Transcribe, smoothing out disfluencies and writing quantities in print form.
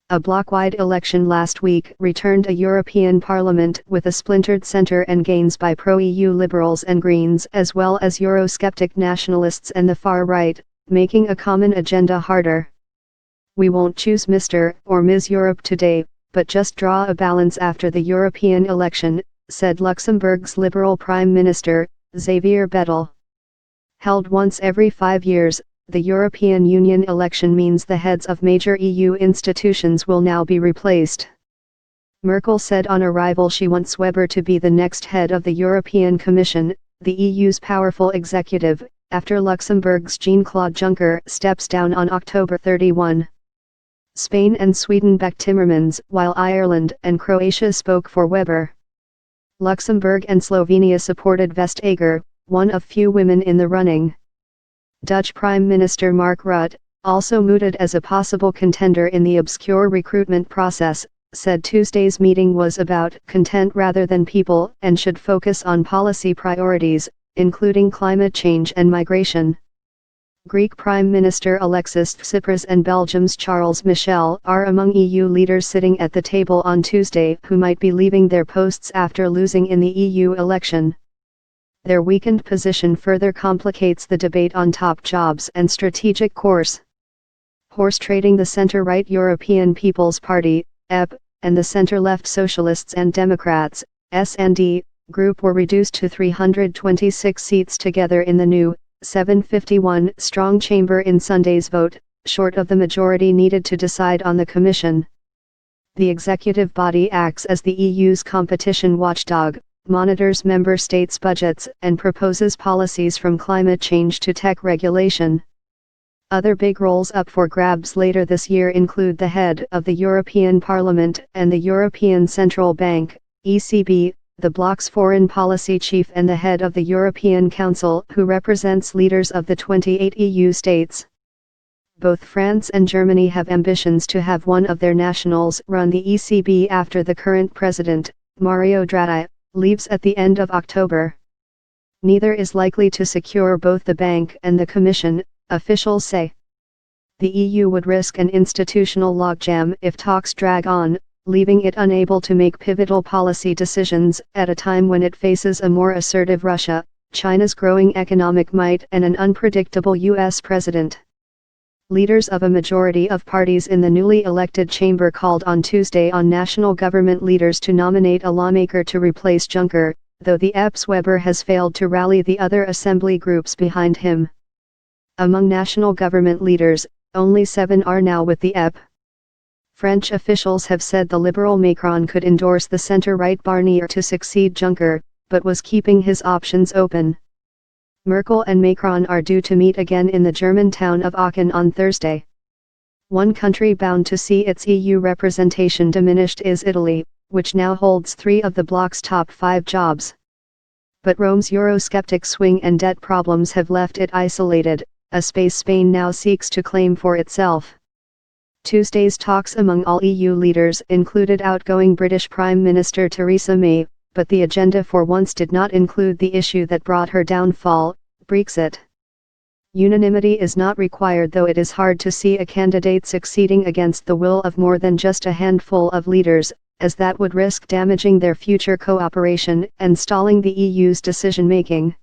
A bloc-wide election last week returned a European Parliament with a splintered centre and gains by pro-EU Liberals and Greens as well as eurosceptic nationalists and the far right, making a common agenda harder. "We won't choose Mr. or Ms. Europe today, but just draw a balance after the European election," said Luxembourg's Liberal Prime Minister, Xavier Bettel. Held once every 5 years, the European Union election means the heads of major EU institutions will now be replaced. Merkel said on arrival she wants Weber to be the next head of the European Commission, the EU's powerful executive, after Luxembourg's Jean-Claude Juncker steps down on October 31. Spain and Sweden backed Timmermans, while Ireland and Croatia spoke for Weber. Luxembourg and Slovenia supported Vestager, one of few women in the running. Dutch Prime Minister Mark Rutte, also mooted as a possible contender in the obscure recruitment process, said Tuesday's meeting was about content rather than people and should focus on policy priorities, including climate change and migration. Greek Prime Minister Alexis Tsipras and Belgium's Charles Michel are among EU leaders sitting at the table on Tuesday who might be leaving their posts after losing in the EU election. Their weakened position further complicates the debate on top jobs and strategic course. Horse trading the centre-right European People's Party, EP, and the centre-left Socialists and Democrats, SND, group were reduced to 326 seats together in the new, 751-strong chamber in Sunday's vote, short of the majority needed to decide on the Commission. The executive body acts as the EU's competition watchdog, monitors member states' budgets and proposes policies from climate change to tech regulation. Other big roles up for grabs later this year include the head of the European Parliament and the European Central Bank, ECB, the bloc's foreign policy chief and the head of the European Council who represents leaders of the 28 EU states. Both France and Germany have ambitions to have one of their nationals run the ECB after the current president, Mario Draghi, leaves at the end of October. Neither is likely to secure both the bank and the Commission, officials say. The EU would risk an institutional logjam if talks drag on, leaving it unable to make pivotal policy decisions at a time when it faces a more assertive Russia, China's growing economic might and an unpredictable US president. Leaders of a majority of parties in the newly elected chamber called on Tuesday on national government leaders to nominate a lawmaker to replace Juncker, though the EP's Weber has failed to rally the other assembly groups behind him. Among national government leaders, only 7 are now with the EP. French officials have said the liberal Macron could endorse the centre-right Barnier to succeed Juncker, but was keeping his options open. Merkel and Macron are due to meet again in the German town of Aachen on Thursday. One country bound to see its EU representation diminished is Italy, which now holds 3 of the bloc's top 5 jobs. But Rome's eurosceptic swing and debt problems have left it isolated, a space Spain now seeks to claim for itself. Tuesday's talks among all EU leaders included outgoing British Prime Minister Theresa May, but the agenda for once did not include the issue that brought her downfall, Brexit. Unanimity is not required, though it is hard to see a candidate succeeding against the will of more than just a handful of leaders, as that would risk damaging their future cooperation and stalling the EU's decision-making.